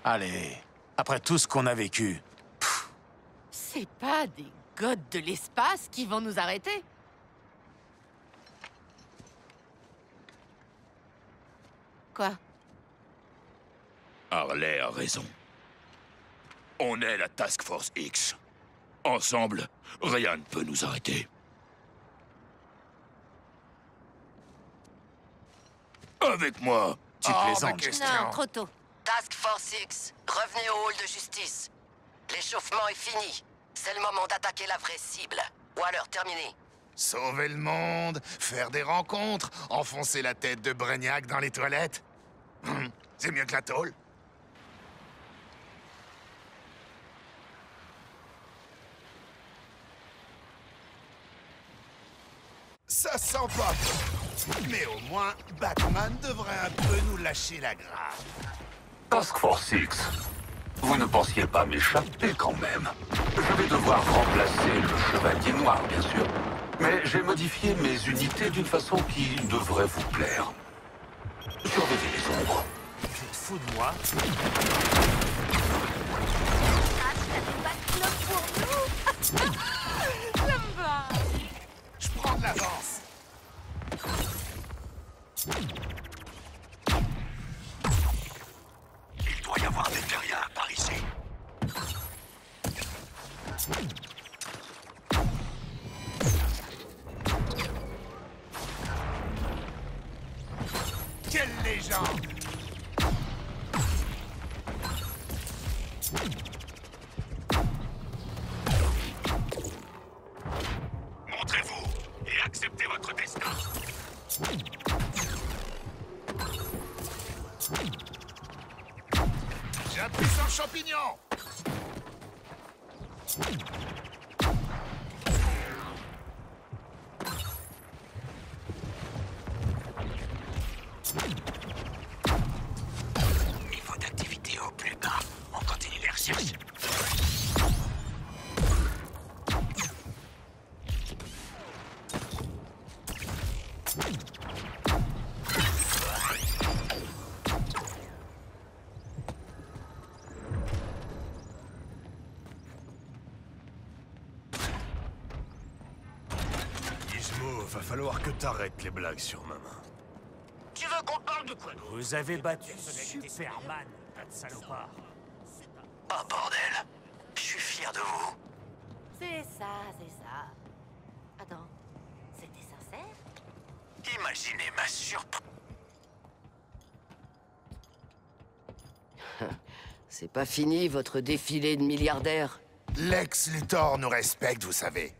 Allez, après tout ce qu'on a vécu. C'est pas des godes de l'espace qui vont nous arrêter. Quoi? Harley a raison. On est la Task Force X. Ensemble, rien ne peut nous arrêter. Avec moi. Tu plaisantes. Non, trop tôt. Task Force X, revenez au hall de justice. L'échauffement est fini. C'est le moment d'attaquer la vraie cible. Waller, terminé. Sauver le monde, faire des rencontres, enfoncer la tête de Brainiac dans les toilettes. C'est mieux que la tôle. Ça sent pas bon. Mais au moins, Batman devrait un peu nous lâcher la grappe. Task Force X, vous ne pensiez pas m'échapper quand même. Je vais devoir remplacer le Chevalier Noir, bien sûr. Mais j'ai modifié mes unités d'une façon qui devrait vous plaire. Surveillez les ombres. Tu te fous de moi? Je prends de l'avance. Il doit y avoir des terriens par ici. Quelle légende! Montrez-vous et acceptez votre destin. J'ai un puissant champignon! Niveau d'activité au plus bas. On continue les recherches. Gizmo, va falloir que t'arrêtes les blagues sur ma main. Tu veux qu'on parle de quoi? Vous avez battu Superman, tas de salopards. Oh bordel. Je suis fier de vous. C'est ça, c'est ça. Attends, c'était sincère? Imaginez ma surprise. C'est pas fini, votre défilé de milliardaires. Lex Luthor nous respecte, vous savez.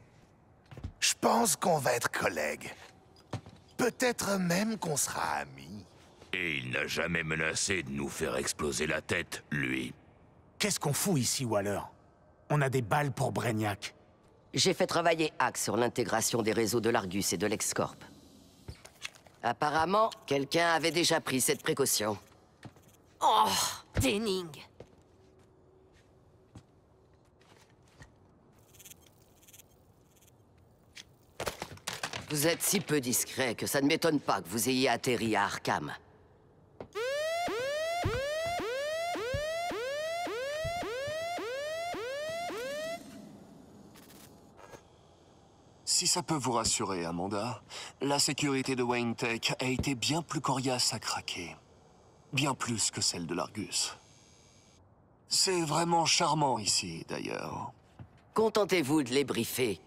Je pense qu'on va être collègues. Peut-être même qu'on sera amis. Et il n'a jamais menacé de nous faire exploser la tête, lui. Qu'est-ce qu'on fout ici, Waller? On a des balles pour Brainiac. J'ai fait travailler Axe sur l'intégration des réseaux de l'Argus et de l'Excorp. Apparemment, quelqu'un avait déjà pris cette précaution. Oh, Denning. Vous êtes si peu discret que ça ne m'étonne pas que vous ayez atterri à Arkham. Si ça peut vous rassurer, Amanda, la sécurité de Wayne Tech a été bien plus coriace à craquer. Bien plus que celle de l'Argus. C'est vraiment charmant ici, d'ailleurs. Contentez-vous de les briefer.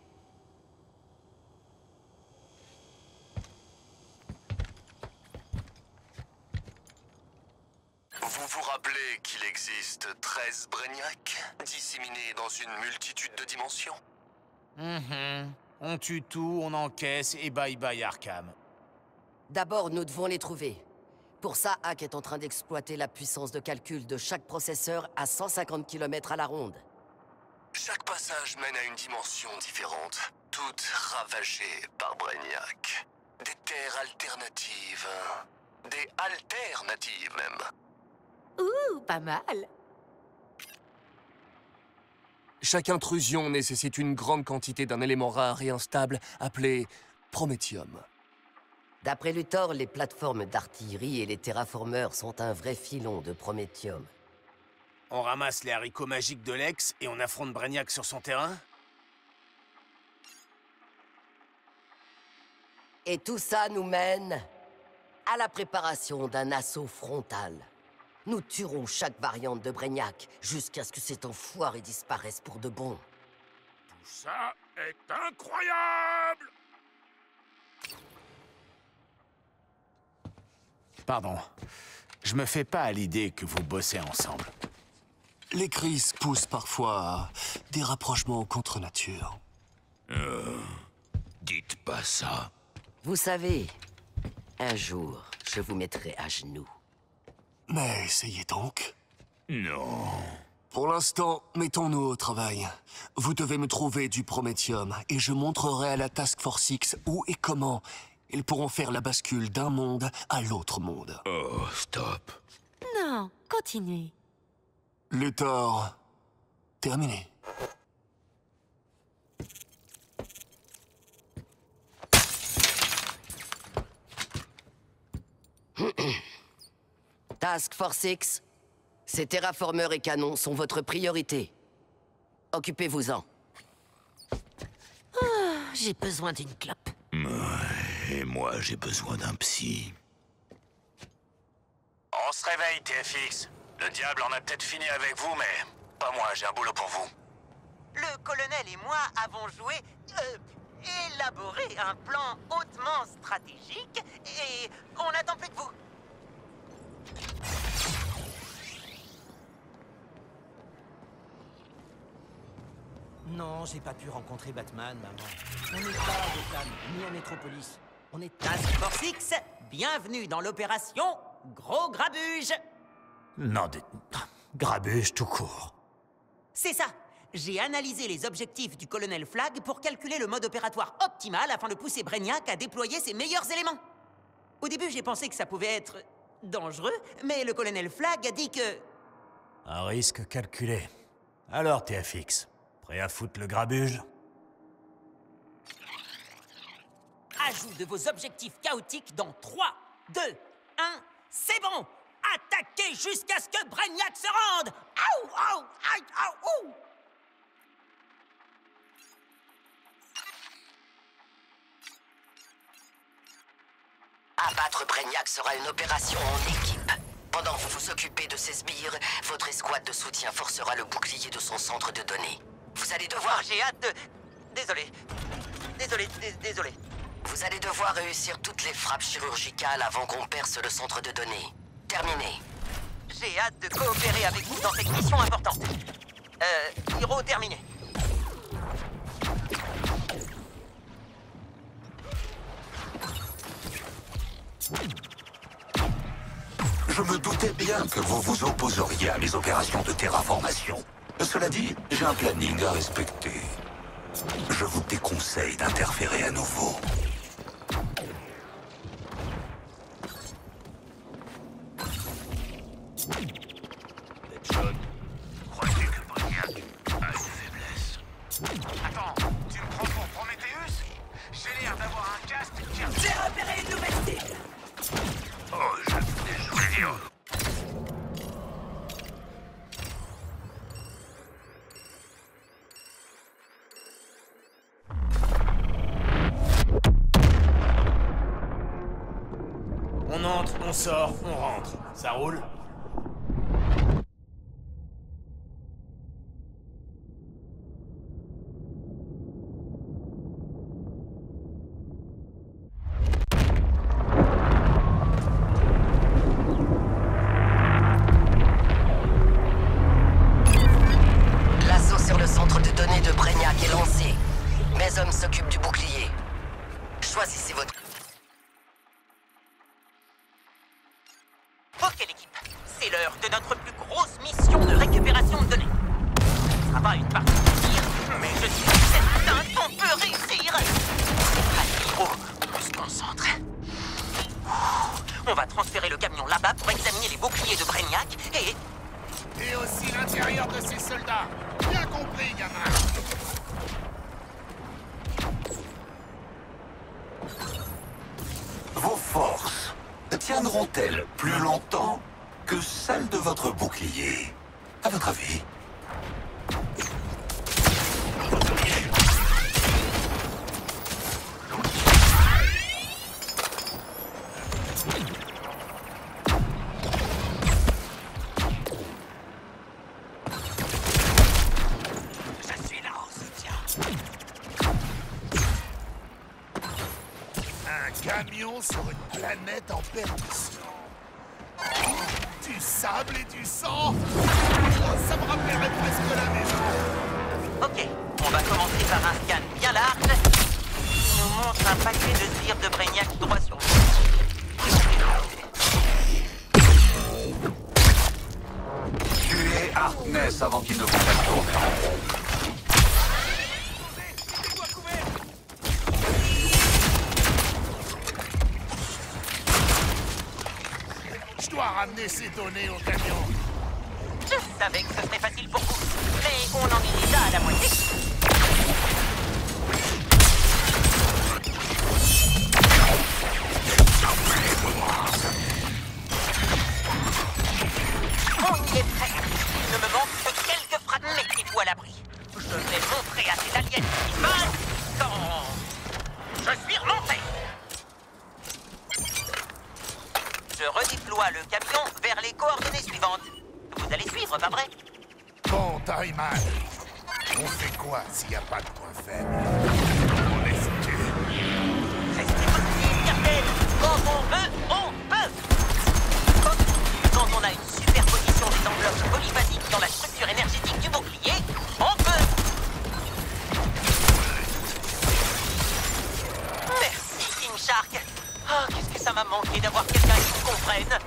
Vous vous rappelez qu'il existe 13 Brainiac, disséminés dans une multitude de dimensions? On tue tout, on encaisse et bye bye Arkham. D'abord, nous devons les trouver. Pour ça, Hack est en train d'exploiter la puissance de calcul de chaque processeur à 150 km à la ronde. Chaque passage mène à une dimension différente, toute ravagée par Brainiac. Des terres alternatives. Des alternatives, même. Ouh, pas mal. Chaque intrusion nécessite une grande quantité d'un élément rare et instable appelé prométhium. D'après Luthor, les plateformes d'artillerie et les terraformeurs sont un vrai filon de prométhium. On ramasse les haricots magiques de Lex et on affronte Brainiac sur son terrain? Et tout ça nous mène à la préparation d'un assaut frontal. Nous tuerons chaque variante de Brainiac jusqu'à ce que cet enfoiré disparaisse pour de bon. Tout ça est incroyable! Pardon. Je me fais pas à l'idée que vous bossez ensemble. Les crises poussent parfois à des rapprochements contre nature. Dites pas ça. Vous savez, un jour, je vous mettrai à genoux. Mais essayez donc. Non. Pour l'instant, mettons-nous au travail. Vous devez me trouver du prométhium et je montrerai à la Task Force X où et comment ils pourront faire la bascule d'un monde à l'autre monde. Oh, stop. Non, continuez. Luthor, terminé. Task Force X, ces terraformeurs et canons sont votre priorité. Occupez-vous-en. J'ai besoin d'une clope. Et moi, j'ai besoin d'un psy. On se réveille, TFX. Le diable en a peut-être fini avec vous, mais pas moi, j'ai un boulot pour vous. Le colonel et moi avons élaboré un plan hautement stratégique et on n'attend plus que vous. Non, j'ai pas pu rencontrer Batman, maman. On n'est pas à Gotham, ni à Metropolis. On est Task Force X, bienvenue dans l'opération Gros Grabuge. Non, grabuge tout court. C'est ça. J'ai analysé les objectifs du colonel Flag pour calculer le mode opératoire optimal afin de pousser Brainiac à déployer ses meilleurs éléments. Au début, j'ai pensé que ça pouvait être dangereux, mais le colonel Flag a dit que... Un risque calculé. Alors, TFX, prêt à foutre le grabuge? Ajout de vos objectifs chaotiques dans 3, 2, 1, c'est bon! Attaquez jusqu'à ce que Brainiac se rende! Aouh! Aouh! Aïe! Aouh! Ouh! Abattre Brainiac sera une opération en équipe. Pendant que vous vous occupez de ses sbires, votre escouade de soutien forcera le bouclier de son centre de données. Vous allez devoir... J'ai hâte de... Désolé. Vous allez devoir réussir toutes les frappes chirurgicales avant qu'on perce le centre de données. Terminé. J'ai hâte de coopérer avec vous dans cette mission importante. Hiro, terminé. Je me doutais bien que vous vous opposeriez à mes opérations de terraformation. Cela dit, j'ai un planning à respecter. Je vous déconseille d'interférer à nouveau. Deadshot, crois-tu que Brainiac a une faiblesse? Attends, tu me prends pour Prometheus? J'ai l'air d'avoir un casque qui... J'ai repéré une nouvelle cible! Oh, je voulais dire... On entre, on sort, on rentre. Ça roule? L'assaut sur le centre de données de Brainiac est lancé. Mes hommes s'occupent du bouclier. Choisissez votre... Ok l'équipe, c'est l'heure de notre plus grosse mission de récupération de données. Ce sera pas une partie de tir, mais je suis certain qu'on peut réussir. Allez Hiro, on se concentre. On va transférer le camion là-bas pour examiner les boucliers de Brainiac et... Et aussi l'intérieur de ces soldats. Bien compris, gamin. Vos forces tiendront-elles plus longtemps que celles de votre bouclier? À votre avis? Je suis là en soutien. Un camion sur une planète en perdition. Oh, du sable et du sang. Oh, ça me rappellerait presque la maison. Ok, on va commencer par un scan bien large. Il nous montre un paquet de sbires de Brainiac droit sur vous. Tuez Harkness avant qu'il ne vous fasse tourner en rond. Je dois ramener ces données au camion. Je savais que ce serait facile pour vous, mais on en est déjà à la moitié. On y est prêt. Il ne me manque que quelques fragments, mettez-vous à l'abri. Je vais montrer à ces aliens ce qui se passe quand je suis remonté. Je redéploie le camion vers les coordonnées suivantes. Vous allez suivre, pas vrai? Bon, Taïman. On fait quoi s'il n'y a pas de point faible? On est foutu. Restez positif, Captain. Quand on veut, on peut. Quand on a une superposition des enveloppes polyphasiques dans la structure énergétique du bouclier, on peut. Merci, King Shark. Ah, qu'est-ce que ça m'a manqué d'avoir quelqu'un qui me comprenne.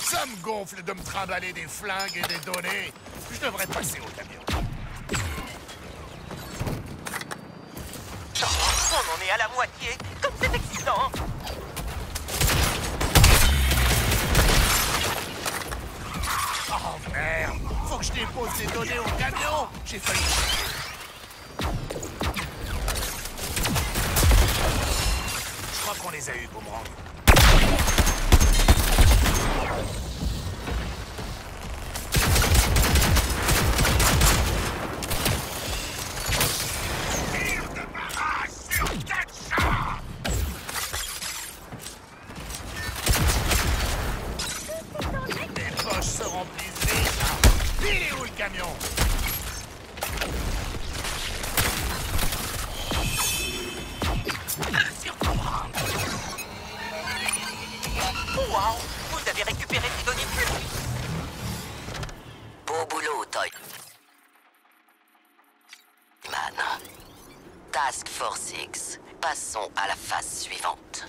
Ça me gonfle de me trimballer des flingues et des données. Je devrais passer au camion. Oh, on en est à la moitié. Comme c'est excitant. Oh merde! Faut que je dépose les données au camion! J'ai failli. Je crois qu'on les a eu, Boomerang. Les poches se remplissent vite, hein. Il est où le camion? Waouh, vous avez récupéré ces données plus vite. Beau boulot, Toy. Man. Task Force X. Passons à la phase suivante.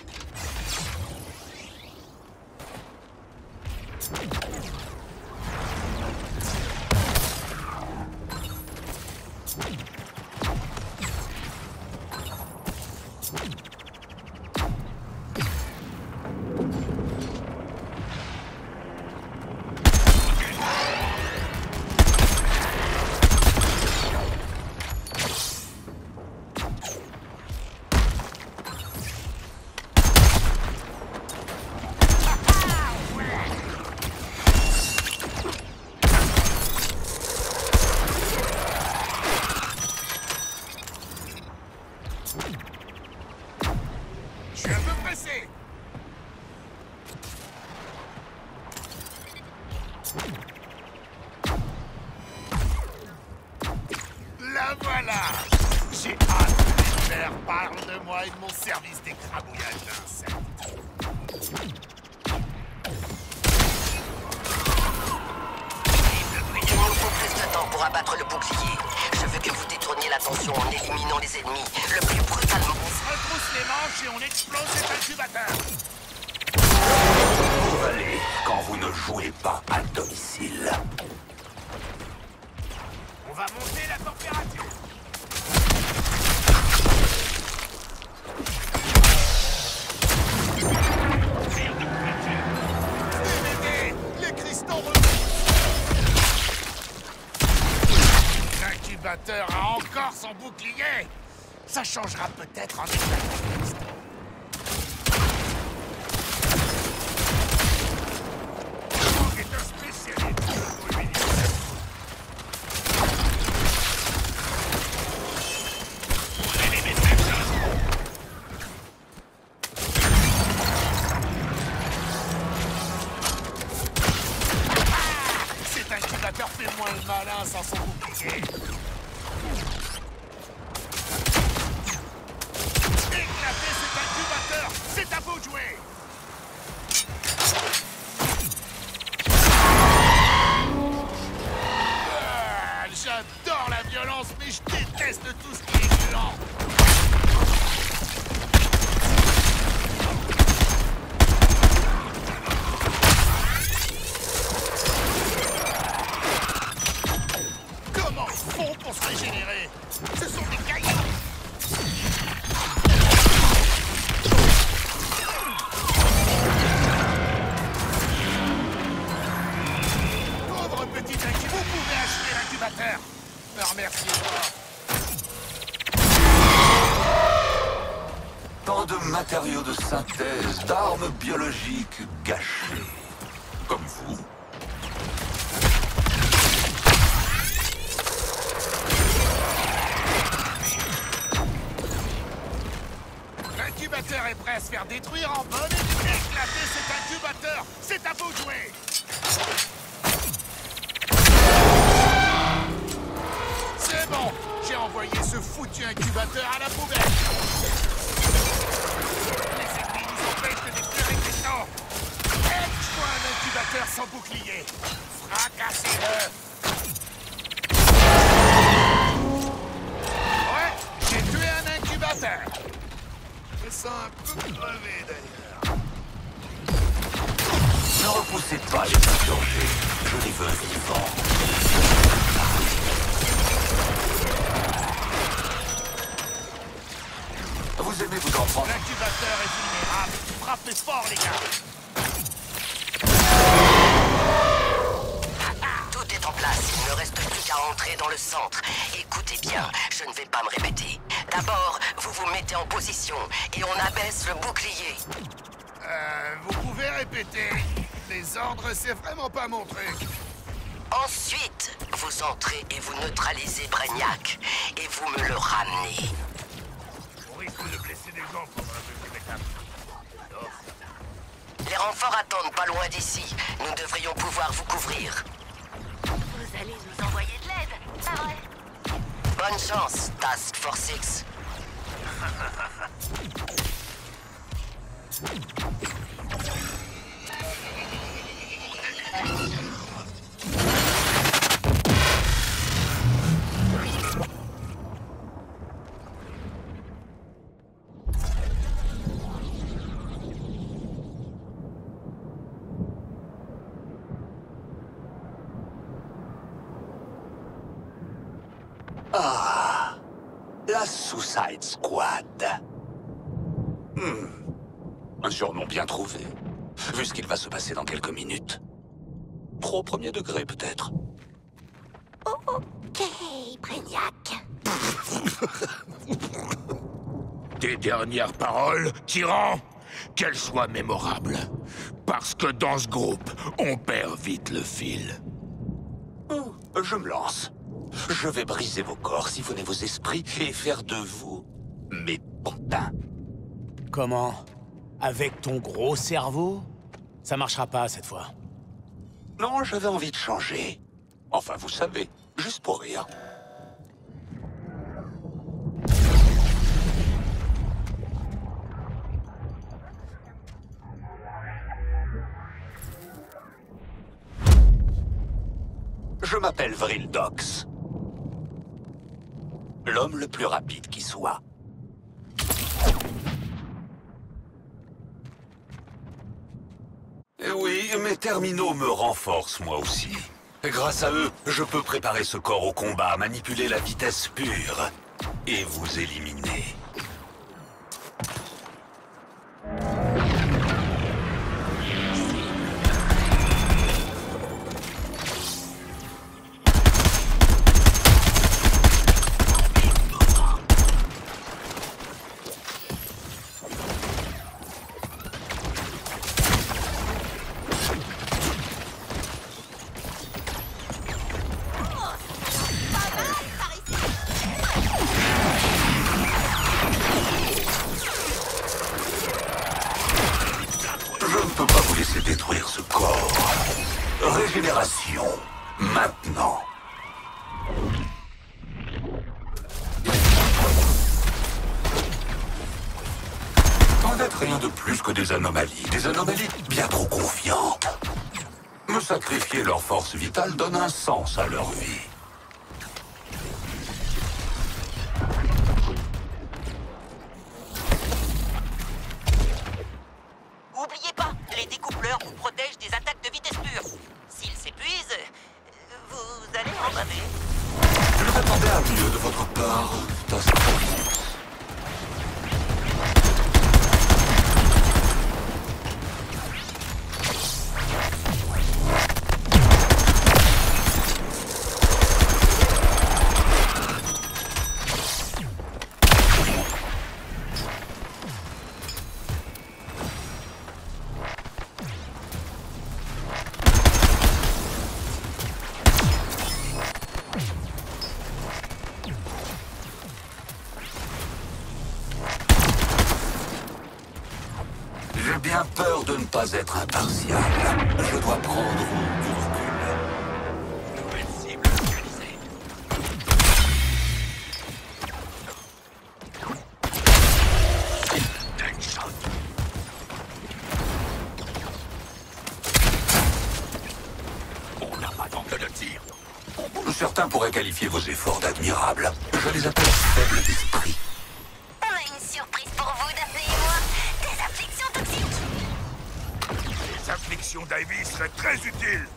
Je suis un peu pressé. La voilà. J'ai hâte que l'univers parle de moi et de mon service d'écrabouillage d'insectes. Il nous faut plus de temps pour abattre le bouclier. Je veux que vous détourniez l'attention en éliminant les ennemis le plus brutalement. On se retrousse les manches et on explose les incubateurs. Vous valez quand vous ne jouez pas à domicile. On va monter la température. l'incubateur a encore son bouclier. Ça changera peut-être en éclat. C'est un spécialiste. Cet incubateur fait moins le malin sans son bouclier. Éclatez cet incubateur! C'est à vous de jouer! J'adore la violence, mais je déteste tout ce qui est violent! Comment ils font pour se régénérer? Ce sont des cailloux! Pauvre petit incubateur, vous pouvez achever l'incubateur! Ne remerciez pas! Tant de matériaux de synthèse, d'armes biologiques gâchées. Comme vous. L'incubateur est prêt à se faire détruire en bonne et éclater cet incubateur! C'est à vous de jouer! C'est bon! J'ai envoyé ce foutu incubateur à la poubelle! Les ennemis nous empêchent de détruire les cristaux! Aide-moi un incubateur sans bouclier! Fracassez-le! Ouais, j'ai tué un incubateur! Je me sens un peu crevé d'ailleurs. Ne repoussez pas les insurgés. Je les veux vivants. Vous aimez vous en prendre? L'incubateur est vulnérable. Frappez fort, les gars. Tout est en place. Il ne reste plus qu'à entrer dans le centre. Écoutez bien, je ne vais pas me répéter. D'abord, vous vous mettez en position et on abaisse le bouclier. Vous pouvez répéter. Les ordres, c'est vraiment pas mon truc. Ensuite, vous entrez et vous neutralisez Brainiac. Et vous me le ramenez. On risque de blesser des gens pendant un spectacle. Les renforts attendent pas loin d'ici. Nous devrions pouvoir vous couvrir. Vous allez nous envoyer de l'aide, c'est vrai? Bonne chance, Task Force X. Ah, la Suicide Squad. Un surnom bien trouvé, vu ce qu'il va se passer dans quelques minutes. Trop premier degré, peut-être. Ok, Brainiac. Tes dernières paroles, tyran, qu'elles soient mémorables. Parce que dans ce groupe, on perd vite le fil. Je me lance. Je vais briser vos corps, siphonner vos esprits et faire de vous mes pantins. Comment? Avec ton gros cerveau? Ça marchera pas cette fois. Non, j'avais envie de changer. Enfin, vous savez, juste pour rire. Je m'appelle Vrildox. L'homme le plus rapide qui soit. Et oui, mes terminaux me renforcent moi aussi. Et grâce à eux, je peux préparer ce corps au combat, manipuler la vitesse pure et vous éliminer. Accélération. Maintenant. Vous n'êtes rien de plus que des anomalies bien trop confiantes. Me sacrifier leur force vitale donne un sens à leur vie. Oubliez pas, les découpleurs vous protègent des attaques de vitesse pure. S'ils s'épuisent, vous allez en baver. Je m'attendais à mieux de votre part, Task Force. J'ai bien peur de ne pas être impartial. Je dois prendre du recul. Nouvelle cible localisée. Deadshot. On n'a pas d'angle de tir. Certains pourraient qualifier vos efforts d'admirables. Je les appelle faibles d'esprit. On a une surprise pour vous, Daphné et moi. Des afflictions toxiques. Les afflictions d'Ivy seraient très utiles.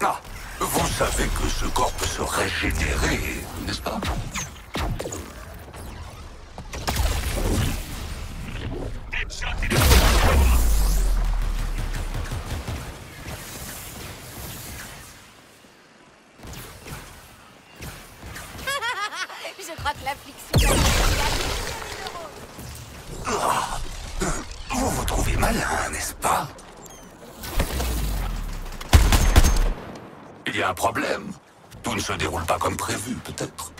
Ah, vous savez que ce corps peut se régénérer, n'est-ce pas? Je crois que l'affliction... Vous vous trouvez malin, n'est-ce pas? Il y a un problème. Tout ne se déroule pas comme prévu, peut-être.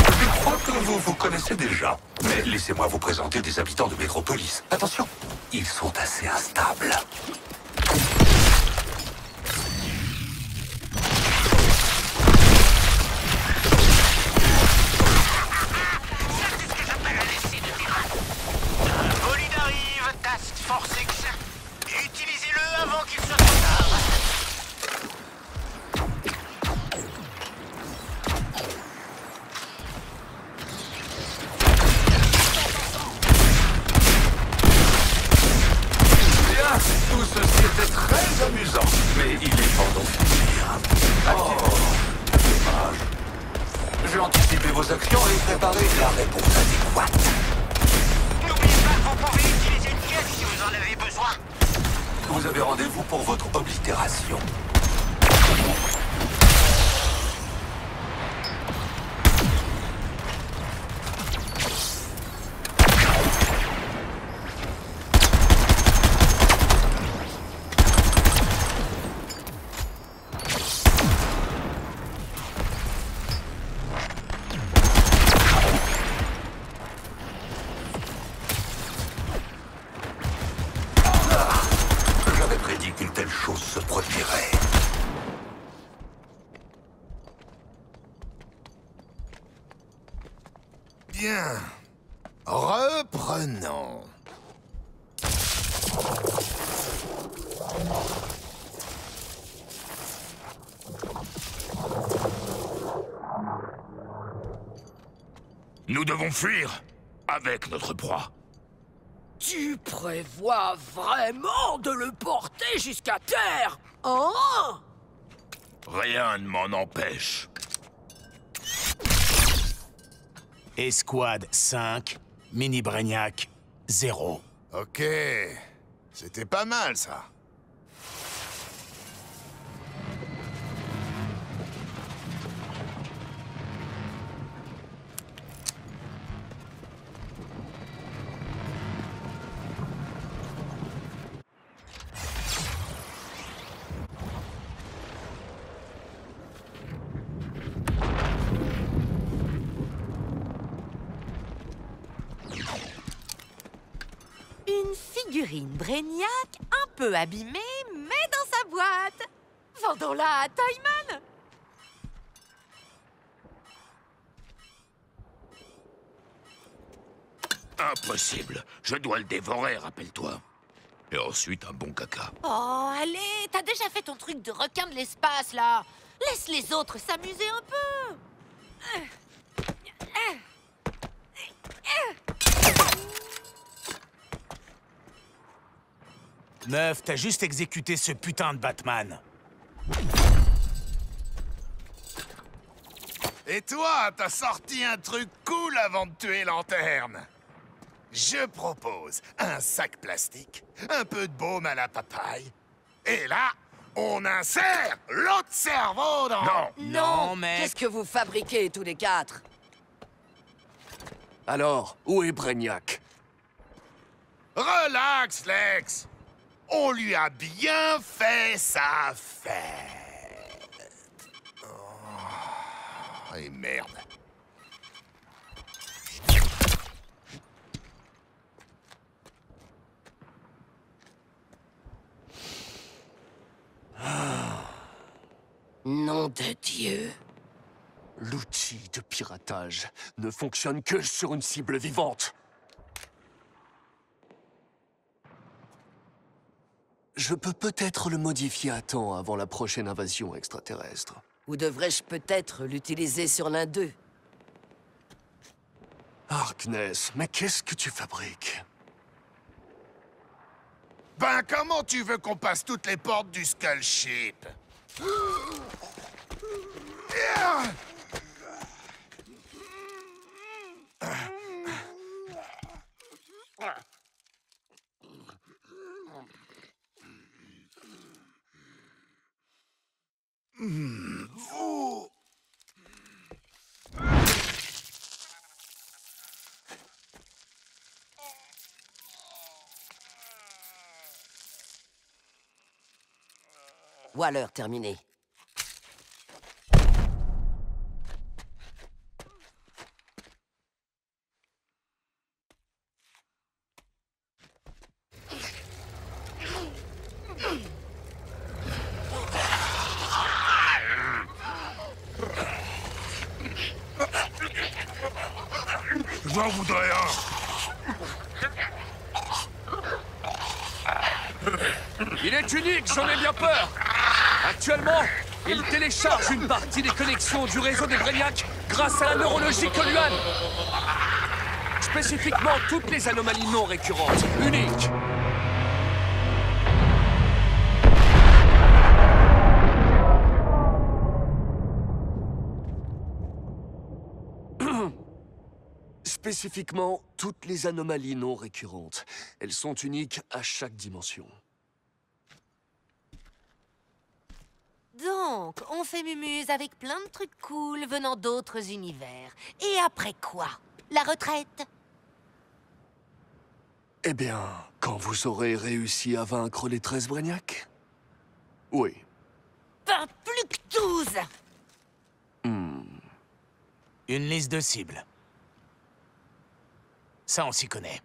Je crois que vous vous connaissez déjà. Mais laissez-moi vous présenter des habitants de Métropolis. Attention, ils sont assez instables. Bolide arrive, Task Force X. Utilisez-le avant qu'il soit trop tard. Bien, tout ceci était très amusant. Mais il est temps d'en finir. Oh, dommage. J'ai anticipé vos actions et préparé la réponse adéquate. N'oubliez pas que vous pouvez utiliser une pièce si vous en avez besoin. Vous avez rendez-vous pour votre oblitération. J'avais prédit qu'une telle chose se produirait. Bien. Reprenons. Nous devons fuir avec notre proie. Tu prévois vraiment de le porter jusqu'à terre, hein? Rien ne m'en empêche. Escouade 5, Mini Brainiac 0. Ok. C'était pas mal, ça. Une figurine Brainiac un peu abîmée, mais dans sa boîte. Vendons-la à Toyman. Impossible. Je dois le dévorer, rappelle-toi. Et ensuite, un bon caca. Oh, allez, t'as déjà fait ton truc de requin de l'espace, là. Laisse les autres s'amuser un peu. Meuf, t'as juste exécuté ce putain de Batman. Et toi, t'as sorti un truc cool avant de tuer Lanterne. Je propose un sac plastique, un peu de baume à la papaye, et là, on insère l'autre cerveau dans... Non, mec. Qu'est-ce que vous fabriquez tous les quatre? Alors, où est Brainiac? Relax, Lex. On lui a bien fait sa fête. Oh, et merde. Nom de Dieu. L'outil de piratage ne fonctionne que sur une cible vivante. Je peux peut-être le modifier à temps avant la prochaine invasion extraterrestre. Ou devrais-je peut-être l'utiliser sur l'un d'eux? Harkness, mais qu'est-ce que tu fabriques? Ben, comment tu veux qu'on passe toutes les portes du Skull Ship? Vous... Waller terminé. J'en voudrais un. Il est unique, j'en ai bien peur. Actuellement, il télécharge une partie des connexions du réseau des Brainiac grâce à la neurologie Coluan. Spécifiquement toutes les anomalies non récurrentes, uniques. Spécifiquement, toutes les anomalies non récurrentes. Elles sont uniques à chaque dimension. Donc, on fait mumuse avec plein de trucs cool venant d'autres univers. Et après quoi? La retraite? Eh bien, quand vous aurez réussi à vaincre les 13 Brainiac? Oui. Pas plus que 12! Une liste de cibles. Ça, on s'y connaît.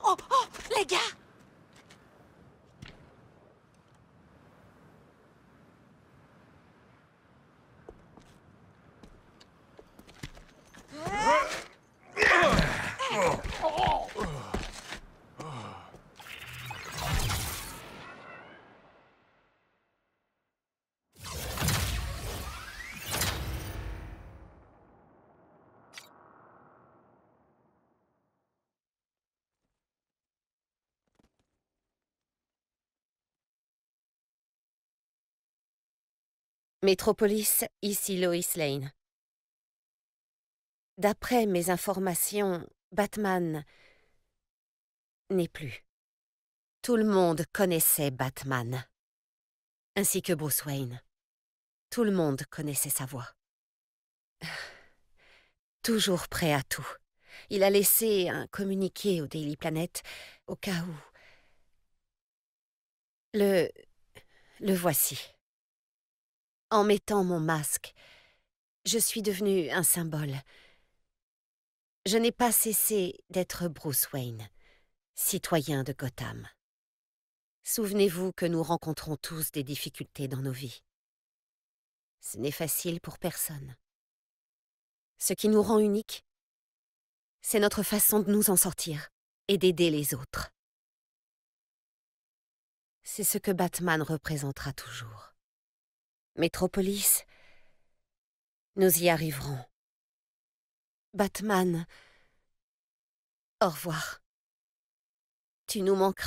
Oh, oh, les gars! Métropolis, ici Lois Lane. D'après mes informations, Batman n'est plus. Tout le monde connaissait Batman, ainsi que Bruce Wayne. Tout le monde connaissait sa voix. Toujours prêt à tout. Il a laissé un communiqué au Daily Planet au cas où. Le voici. En mettant mon masque, je suis devenu un symbole. Je n'ai pas cessé d'être Bruce Wayne, citoyen de Gotham. Souvenez-vous que nous rencontrons tous des difficultés dans nos vies. Ce n'est facile pour personne. Ce qui nous rend uniques, c'est notre façon de nous en sortir et d'aider les autres. C'est ce que Batman représentera toujours. Métropolis, nous y arriverons. Batman, au revoir. Tu nous manqueras.